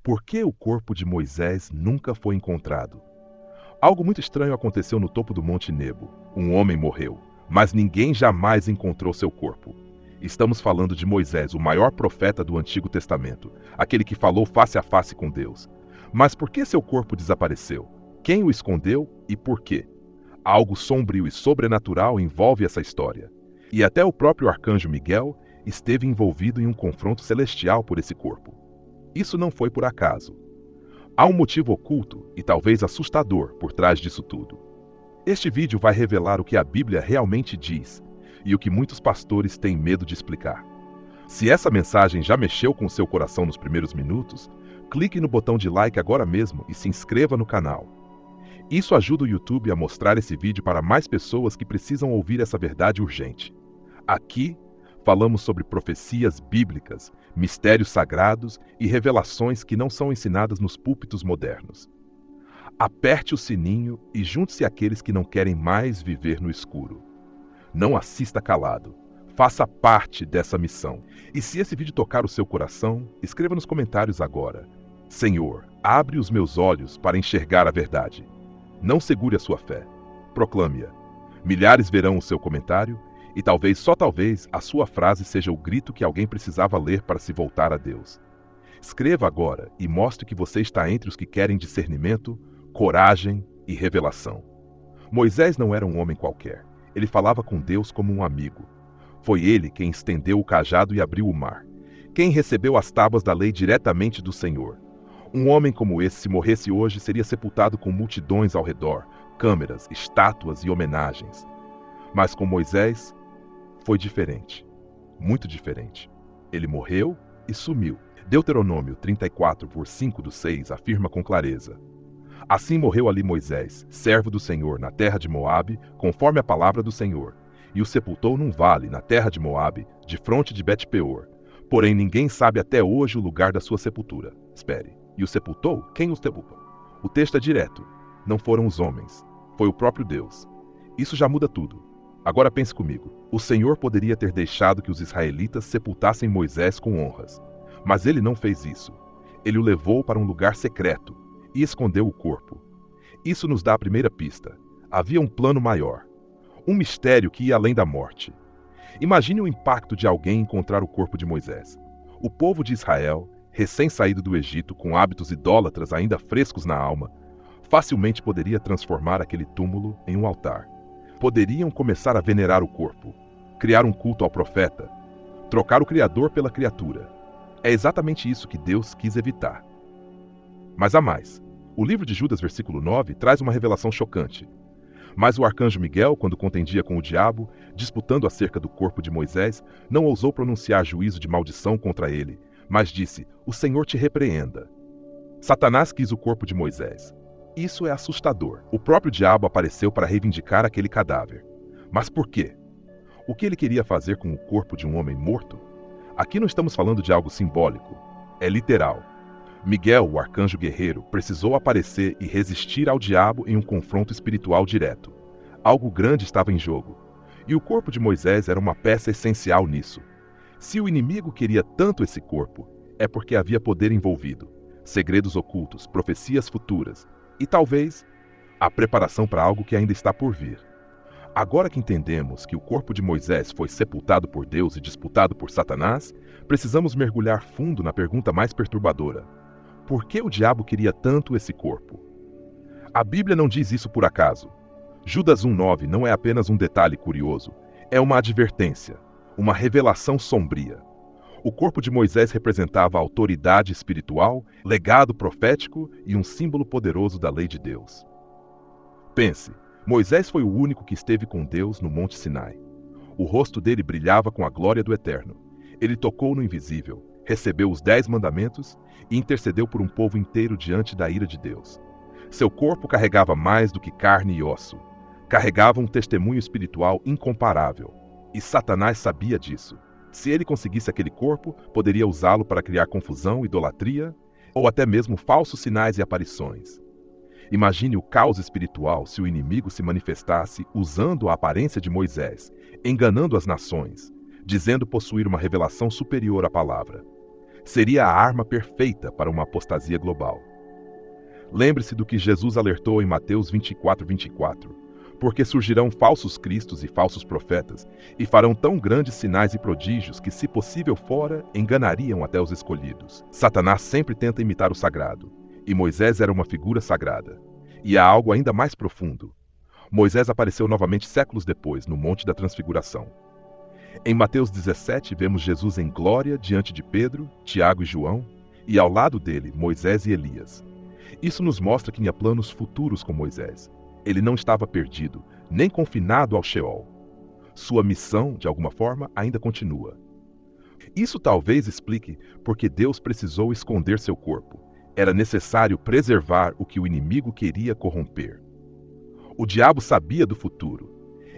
Por que o corpo de Moisés nunca foi encontrado? Algo muito estranho aconteceu no topo do Monte Nebo. Um homem morreu, mas ninguém jamais encontrou seu corpo. Estamos falando de Moisés, o maior profeta do Antigo Testamento, aquele que falou face a face com Deus. Mas por que seu corpo desapareceu? Quem o escondeu e por quê? Algo sombrio e sobrenatural envolve essa história. E até o próprio arcanjo Miguel esteve envolvido em um confronto celestial por esse corpo. Isso não foi por acaso. Há um motivo oculto e talvez assustador por trás disso tudo. Este vídeo vai revelar o que a Bíblia realmente diz e o que muitos pastores têm medo de explicar. Se essa mensagem já mexeu com seu coração nos primeiros minutos, clique no botão de like agora mesmo e se inscreva no canal. Isso ajuda o YouTube a mostrar esse vídeo para mais pessoas que precisam ouvir essa verdade urgente. Aqui, falamos sobre profecias bíblicas, mistérios sagrados e revelações que não são ensinadas nos púlpitos modernos. Aperte o sininho e junte-se àqueles que não querem mais viver no escuro. Não assista calado. Faça parte dessa missão. E se esse vídeo tocar o seu coração, escreva nos comentários agora: Senhor, abre os meus olhos para enxergar a verdade. Não segure a sua fé. Proclame-a. Milhares verão o seu comentário e talvez, só talvez, a sua frase seja o grito que alguém precisava ler para se voltar a Deus. Escreva agora e mostre que você está entre os que querem discernimento, coragem e revelação. Moisés não era um homem qualquer. Ele falava com Deus como um amigo. Foi ele quem estendeu o cajado e abriu o mar. Quem recebeu as tábuas da lei diretamente do Senhor. Um homem como esse, se morresse hoje, seria sepultado com multidões ao redor, câmeras, estátuas e homenagens. Mas com Moisés, foi diferente. Muito diferente. Ele morreu e sumiu. Deuteronômio 34:5-6 afirma com clareza: Assim morreu ali Moisés, servo do Senhor, na terra de Moabe, conforme a palavra do Senhor, e o sepultou num vale, na terra de Moabe, de fronte de Bet-peor. Porém ninguém sabe até hoje o lugar da sua sepultura. Espere. E o sepultou? Quem o sepultou? O texto é direto. Não foram os homens. Foi o próprio Deus. Isso já muda tudo. Agora pense comigo. O Senhor poderia ter deixado que os israelitas sepultassem Moisés com honras. Mas ele não fez isso. Ele o levou para um lugar secreto e escondeu o corpo. Isso nos dá a primeira pista. Havia um plano maior. Um mistério que ia além da morte. Imagine o impacto de alguém encontrar o corpo de Moisés. O povo de Israel, recém-saído do Egito com hábitos idólatras ainda frescos na alma, facilmente poderia transformar aquele túmulo em um altar. Poderiam começar a venerar o corpo, criar um culto ao profeta, trocar o Criador pela criatura. É exatamente isso que Deus quis evitar. Mas há mais. O livro de Judas, versículo 9, traz uma revelação chocante. Mas o arcanjo Miguel, quando contendia com o diabo, disputando acerca do corpo de Moisés, não ousou pronunciar juízo de maldição contra ele, mas disse: O Senhor te repreenda. Satanás quis o corpo de Moisés. Isso é assustador. O próprio diabo apareceu para reivindicar aquele cadáver. Mas por quê? O que ele queria fazer com o corpo de um homem morto? Aqui não estamos falando de algo simbólico. É literal. Miguel, o arcanjo guerreiro, precisou aparecer e resistir ao diabo em um confronto espiritual direto. Algo grande estava em jogo. E o corpo de Moisés era uma peça essencial nisso. Se o inimigo queria tanto esse corpo, é porque havia poder envolvido, segredos ocultos, profecias futuras e, talvez, a preparação para algo que ainda está por vir. Agora que entendemos que o corpo de Moisés foi sepultado por Deus e disputado por Satanás, precisamos mergulhar fundo na pergunta mais perturbadora. Por que o diabo queria tanto esse corpo? A Bíblia não diz isso por acaso. Judas 1:9 não é apenas um detalhe curioso, é uma advertência, uma revelação sombria. O corpo de Moisés representava a autoridade espiritual, legado profético e um símbolo poderoso da lei de Deus. Pense, Moisés foi o único que esteve com Deus no Monte Sinai. O rosto dele brilhava com a glória do Eterno. Ele tocou no invisível, recebeu os 10 mandamentos e intercedeu por um povo inteiro diante da ira de Deus. Seu corpo carregava mais do que carne e osso. Carregava um testemunho espiritual incomparável. E Satanás sabia disso. Se ele conseguisse aquele corpo, poderia usá-lo para criar confusão, idolatria, ou até mesmo falsos sinais e aparições. Imagine o caos espiritual se o inimigo se manifestasse usando a aparência de Moisés, enganando as nações, dizendo possuir uma revelação superior à palavra. Seria a arma perfeita para uma apostasia global. Lembre-se do que Jesus alertou em Mateus 24:24, porque surgirão falsos cristos e falsos profetas, e farão tão grandes sinais e prodígios que, se possível fora, enganariam até os escolhidos. Satanás sempre tenta imitar o sagrado, e Moisés era uma figura sagrada. E há algo ainda mais profundo. Moisés apareceu novamente séculos depois, no Monte da Transfiguração. Em Mateus 17, vemos Jesus em glória diante de Pedro, Tiago e João, e ao lado dele, Moisés e Elias. Isso nos mostra que tinha planos futuros com Moisés. Ele não estava perdido, nem confinado ao Sheol. Sua missão, de alguma forma, ainda continua. Isso talvez explique porque Deus precisou esconder seu corpo. Era necessário preservar o que o inimigo queria corromper. O diabo sabia do futuro.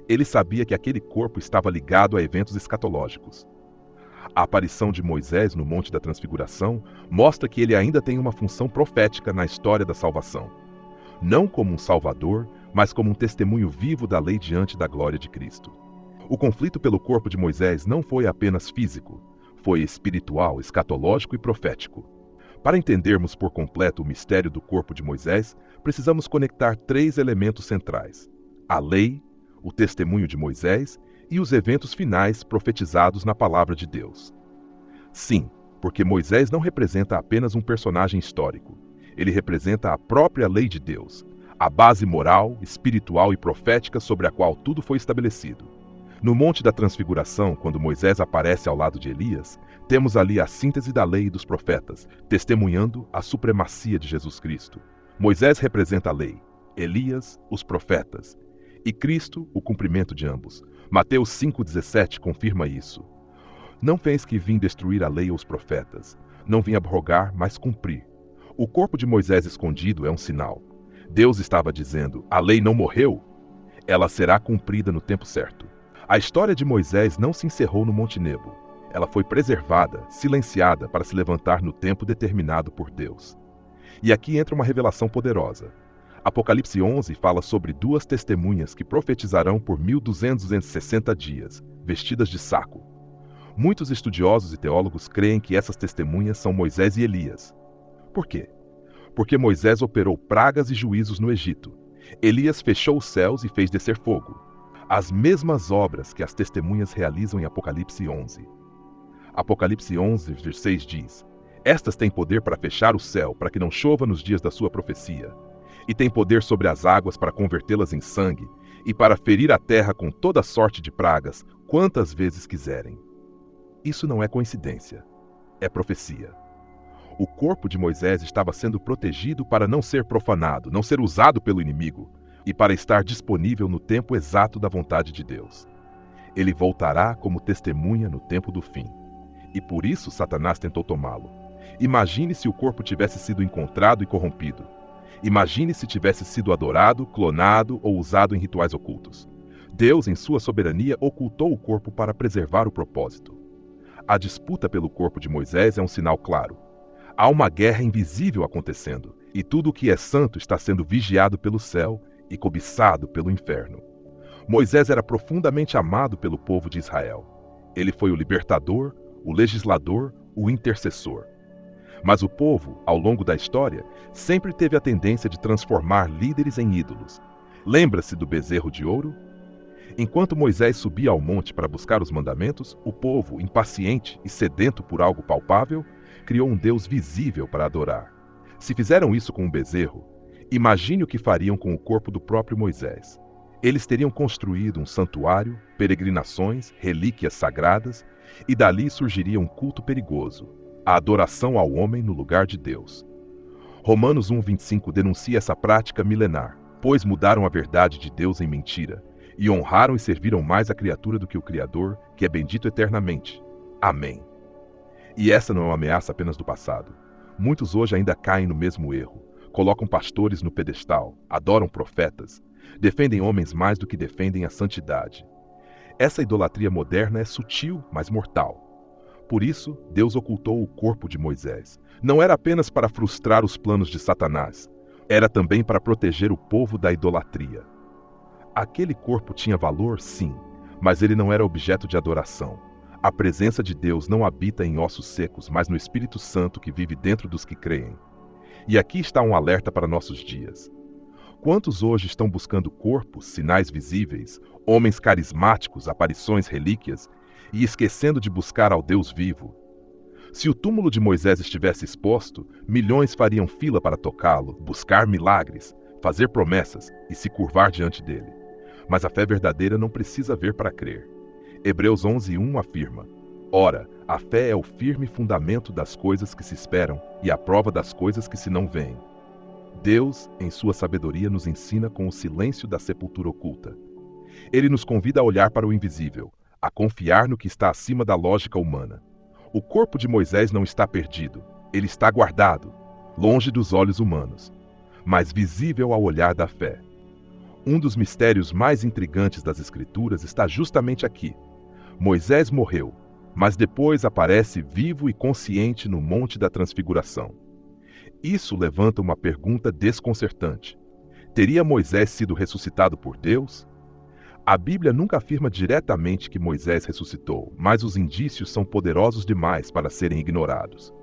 Ele sabia que aquele corpo estava ligado a eventos escatológicos. A aparição de Moisés no Monte da Transfiguração mostra que ele ainda tem uma função profética na história da salvação. Não como um salvador, mas como um testemunho vivo da lei diante da glória de Cristo. O conflito pelo corpo de Moisés não foi apenas físico, foi espiritual, escatológico e profético. Para entendermos por completo o mistério do corpo de Moisés, precisamos conectar 3 elementos centrais: a lei, o testemunho de Moisés e os eventos finais profetizados na palavra de Deus. Sim, porque Moisés não representa apenas um personagem histórico. Ele representa a própria lei de Deus, a base moral, espiritual e profética sobre a qual tudo foi estabelecido. No Monte da Transfiguração, quando Moisés aparece ao lado de Elias, temos ali a síntese da lei e dos profetas, testemunhando a supremacia de Jesus Cristo. Moisés representa a lei, Elias, os profetas, e Cristo, o cumprimento de ambos. Mateus 5,17 confirma isso. Não fez que vim destruir a lei ou os profetas. Não vim abrogar, mas cumprir. O corpo de Moisés escondido é um sinal. Deus estava dizendo, a lei não morreu? Ela será cumprida no tempo certo. A história de Moisés não se encerrou no Monte Nebo. Ela foi preservada, silenciada para se levantar no tempo determinado por Deus. E aqui entra uma revelação poderosa. Apocalipse 11 fala sobre 2 testemunhas que profetizarão por 1260 dias, vestidas de saco. Muitos estudiosos e teólogos creem que essas testemunhas são Moisés e Elias. Por quê? Porque Moisés operou pragas e juízos no Egito. Elias fechou os céus e fez descer fogo. As mesmas obras que as testemunhas realizam em Apocalipse 11. Apocalipse 11, versículo 6 diz: Estas têm poder para fechar o céu, para que não chova nos dias da sua profecia. E têm poder sobre as águas para convertê-las em sangue, e para ferir a terra com toda sorte de pragas, quantas vezes quiserem. Isso não é coincidência, é profecia. O corpo de Moisés estava sendo protegido para não ser profanado, não ser usado pelo inimigo, e para estar disponível no tempo exato da vontade de Deus. Ele voltará como testemunha no tempo do fim. E por isso Satanás tentou tomá-lo. Imagine se o corpo tivesse sido encontrado e corrompido. Imagine se tivesse sido adorado, clonado ou usado em rituais ocultos. Deus, em sua soberania, ocultou o corpo para preservar o propósito. A disputa pelo corpo de Moisés é um sinal claro. Há uma guerra invisível acontecendo, e tudo o que é santo está sendo vigiado pelo céu e cobiçado pelo inferno. Moisés era profundamente amado pelo povo de Israel. Ele foi o libertador, o legislador, o intercessor. Mas o povo, ao longo da história, sempre teve a tendência de transformar líderes em ídolos. Lembra-se do bezerro de ouro? Enquanto Moisés subia ao monte para buscar os mandamentos, o povo, impaciente e sedento por algo palpável, criou um Deus visível para adorar. Se fizeram isso com um bezerro, imagine o que fariam com o corpo do próprio Moisés. Eles teriam construído um santuário, peregrinações, relíquias sagradas, e dali surgiria um culto perigoso, a adoração ao homem no lugar de Deus. Romanos 1,25 denuncia essa prática milenar, pois mudaram a verdade de Deus em mentira, e honraram e serviram mais a criatura do que o Criador, que é bendito eternamente. Amém. E essa não é uma ameaça apenas do passado. Muitos hoje ainda caem no mesmo erro. Colocam pastores no pedestal, adoram profetas, defendem homens mais do que defendem a santidade. Essa idolatria moderna é sutil, mas mortal. Por isso, Deus ocultou o corpo de Moisés. Não era apenas para frustrar os planos de Satanás, era também para proteger o povo da idolatria. Aquele corpo tinha valor, sim, mas ele não era objeto de adoração. A presença de Deus não habita em ossos secos, mas no Espírito Santo que vive dentro dos que creem. E aqui está um alerta para nossos dias. Quantos hoje estão buscando corpos, sinais visíveis, homens carismáticos, aparições, relíquias, e esquecendo de buscar ao Deus vivo? Se o túmulo de Moisés estivesse exposto, milhões fariam fila para tocá-lo, buscar milagres, fazer promessas e se curvar diante dele. Mas a fé verdadeira não precisa ver para crer. Hebreus 11:1 afirma: Ora, a fé é o firme fundamento das coisas que se esperam e a prova das coisas que se não veem. Deus, em sua sabedoria, nos ensina com o silêncio da sepultura oculta. Ele nos convida a olhar para o invisível, a confiar no que está acima da lógica humana. O corpo de Moisés não está perdido, ele está guardado, longe dos olhos humanos, mas visível ao olhar da fé. Um dos mistérios mais intrigantes das Escrituras está justamente aqui. Moisés morreu, mas depois aparece vivo e consciente no Monte da Transfiguração. Isso levanta uma pergunta desconcertante. Teria Moisés sido ressuscitado por Deus? A Bíblia nunca afirma diretamente que Moisés ressuscitou, mas os indícios são poderosos demais para serem ignorados.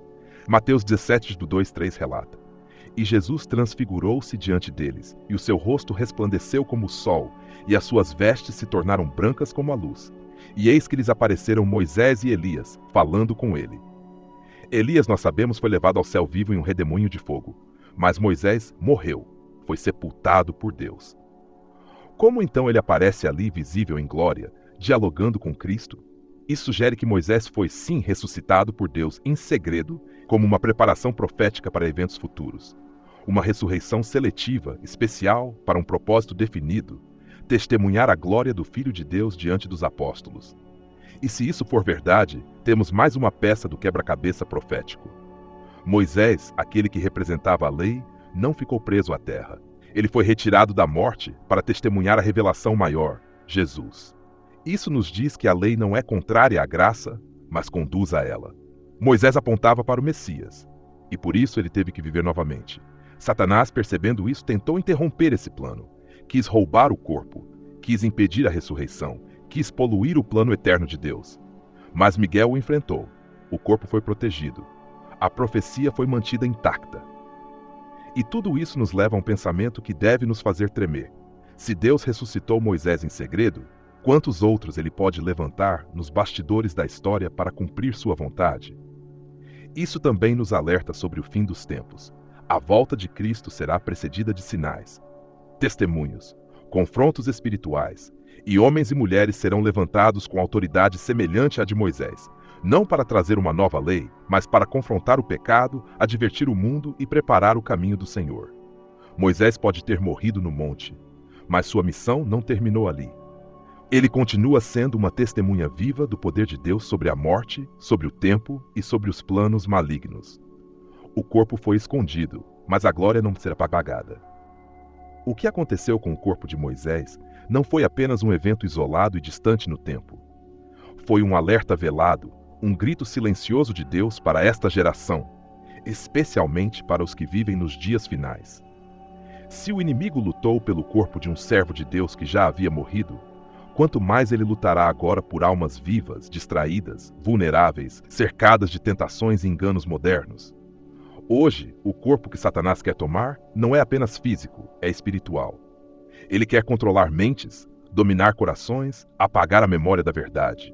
Mateus 17:2-3 relata: E Jesus transfigurou-se diante deles, e o seu rosto resplandeceu como o sol, e as suas vestes se tornaram brancas como a luz. E eis que lhes apareceram Moisés e Elias, falando com ele. Elias, nós sabemos, foi levado ao céu vivo em um redemoinho de fogo, mas Moisés morreu, foi sepultado por Deus. Como então ele aparece ali visível em glória, dialogando com Cristo? Isso sugere que Moisés foi sim ressuscitado por Deus em segredo, como uma preparação profética para eventos futuros. Uma ressurreição seletiva, especial, para um propósito definido, testemunhar a glória do Filho de Deus diante dos apóstolos. E se isso for verdade, temos mais uma peça do quebra-cabeça profético. Moisés, aquele que representava a lei, não ficou preso à terra. Ele foi retirado da morte para testemunhar a revelação maior, Jesus. Isso nos diz que a lei não é contrária à graça, mas conduz a ela. Moisés apontava para o Messias, e por isso ele teve que viver novamente. Satanás, percebendo isso, tentou interromper esse plano. Quis roubar o corpo, quis impedir a ressurreição, quis poluir o plano eterno de Deus. Mas Miguel o enfrentou. O corpo foi protegido. A profecia foi mantida intacta. E tudo isso nos leva a um pensamento que deve nos fazer tremer. Se Deus ressuscitou Moisés em segredo, quantos outros ele pode levantar nos bastidores da história para cumprir sua vontade? Isso também nos alerta sobre o fim dos tempos. A volta de Cristo será precedida de sinais, testemunhos, confrontos espirituais, e homens e mulheres serão levantados com autoridade semelhante à de Moisés, não para trazer uma nova lei, mas para confrontar o pecado, advertir o mundo e preparar o caminho do Senhor. Moisés pode ter morrido no monte, mas sua missão não terminou ali. Ele continua sendo uma testemunha viva do poder de Deus sobre a morte, sobre o tempo e sobre os planos malignos. O corpo foi escondido, mas a glória não será apagada. O que aconteceu com o corpo de Moisés não foi apenas um evento isolado e distante no tempo. Foi um alerta velado, um grito silencioso de Deus para esta geração, especialmente para os que vivem nos dias finais. Se o inimigo lutou pelo corpo de um servo de Deus que já havia morrido, quanto mais ele lutará agora por almas vivas, distraídas, vulneráveis, cercadas de tentações e enganos modernos. Hoje, o corpo que Satanás quer tomar não é apenas físico, é espiritual. Ele quer controlar mentes, dominar corações, apagar a memória da verdade.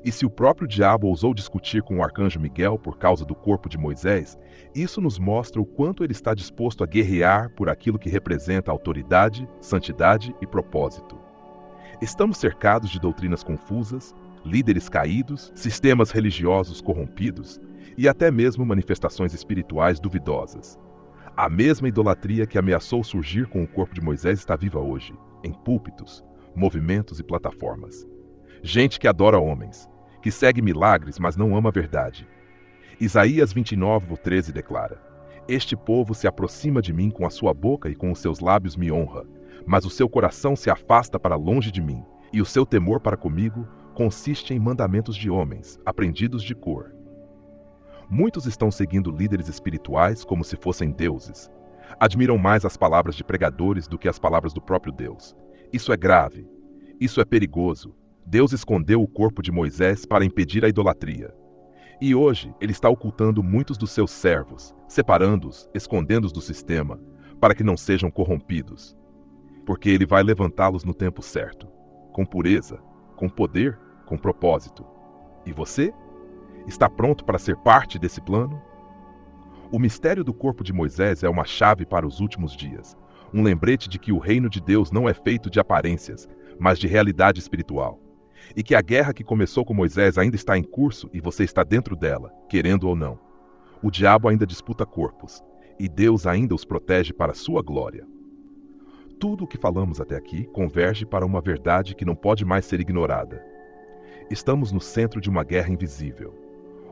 E se o próprio diabo ousou discutir com o arcanjo Miguel por causa do corpo de Moisés, isso nos mostra o quanto ele está disposto a guerrear por aquilo que representa autoridade, santidade e propósito. Estamos cercados de doutrinas confusas, líderes caídos, sistemas religiosos corrompidos e até mesmo manifestações espirituais duvidosas. A mesma idolatria que ameaçou surgir com o corpo de Moisés está viva hoje, em púlpitos, movimentos e plataformas. Gente que adora homens, que segue milagres, mas não ama a verdade. Isaías 29:13 declara: Este povo se aproxima de mim com a sua boca e com os seus lábios me honra, mas o seu coração se afasta para longe de mim, e o seu temor para comigo consiste em mandamentos de homens, aprendidos de cor. Muitos estão seguindo líderes espirituais como se fossem deuses. Admiram mais as palavras de pregadores do que as palavras do próprio Deus. Isso é grave. Isso é perigoso. Deus escondeu o corpo de Moisés para impedir a idolatria. E hoje ele está ocultando muitos dos seus servos, separando-os, escondendo-os do sistema, para que não sejam corrompidos. Porque ele vai levantá-los no tempo certo, com pureza, com poder, com propósito. E você? Está pronto para ser parte desse plano? O mistério do corpo de Moisés é uma chave para os últimos dias, um lembrete de que o reino de Deus não é feito de aparências, mas de realidade espiritual. E que a guerra que começou com Moisés ainda está em curso e você está dentro dela, querendo ou não. O diabo ainda disputa corpos, e Deus ainda os protege para a sua glória. Tudo o que falamos até aqui converge para uma verdade que não pode mais ser ignorada. Estamos no centro de uma guerra invisível.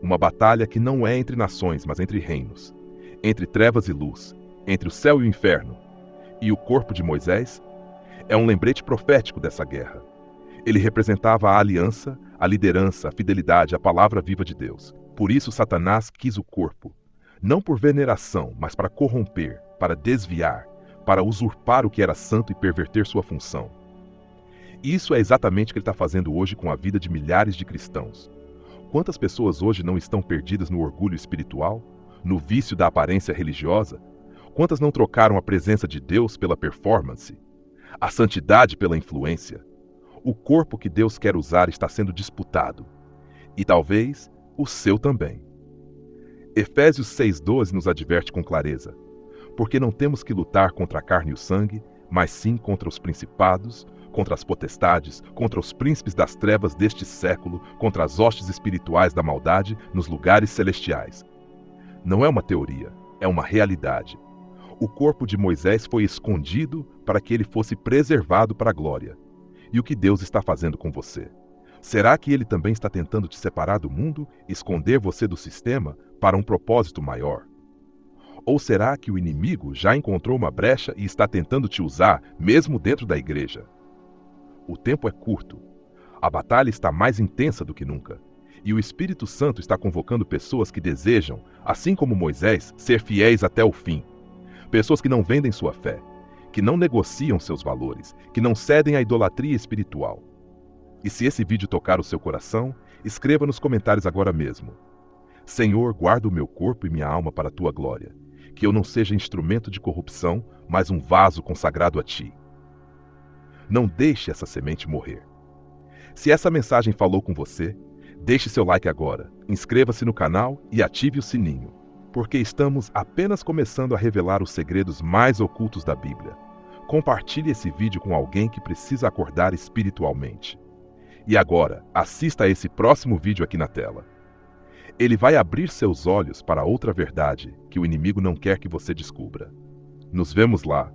Uma batalha que não é entre nações, mas entre reinos. Entre trevas e luz. Entre o céu e o inferno. E o corpo de Moisés é um lembrete profético dessa guerra. Ele representava a aliança, a liderança, a fidelidade, a palavra viva de Deus. Por isso Satanás quis o corpo. Não por veneração, mas para corromper, para desviar, para usurpar o que era santo e perverter sua função. Isso é exatamente o que ele está fazendo hoje com a vida de milhares de cristãos. Quantas pessoas hoje não estão perdidas no orgulho espiritual, no vício da aparência religiosa? Quantas não trocaram a presença de Deus pela performance? A santidade pela influência? O corpo que Deus quer usar está sendo disputado. E talvez o seu também. Efésios 6,12 nos adverte com clareza. Porque não temos que lutar contra a carne e o sangue, mas sim contra os principados, contra as potestades, contra os príncipes das trevas deste século, contra as hostes espirituais da maldade nos lugares celestiais. Não é uma teoria, é uma realidade. O corpo de Moisés foi escondido para que ele fosse preservado para a glória. E o que Deus está fazendo com você? Será que ele também está tentando te separar do mundo, esconder você do sistema para um propósito maior? Ou será que o inimigo já encontrou uma brecha e está tentando te usar, mesmo dentro da igreja? O tempo é curto. A batalha está mais intensa do que nunca. E o Espírito Santo está convocando pessoas que desejam, assim como Moisés, ser fiéis até o fim. Pessoas que não vendem sua fé, que não negociam seus valores, que não cedem à idolatria espiritual. E se esse vídeo tocar o seu coração, escreva nos comentários agora mesmo. Senhor, guarda o meu corpo e minha alma para a tua glória. Que eu não seja instrumento de corrupção, mas um vaso consagrado a ti. Não deixe essa semente morrer. Se essa mensagem falou com você, deixe seu like agora, inscreva-se no canal e ative o sininho, porque estamos apenas começando a revelar os segredos mais ocultos da Bíblia. Compartilhe esse vídeo com alguém que precisa acordar espiritualmente. E agora, assista a esse próximo vídeo aqui na tela. Ele vai abrir seus olhos para outra verdade que o inimigo não quer que você descubra. Nos vemos lá,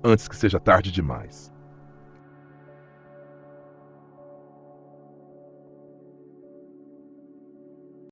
antes que seja tarde demais.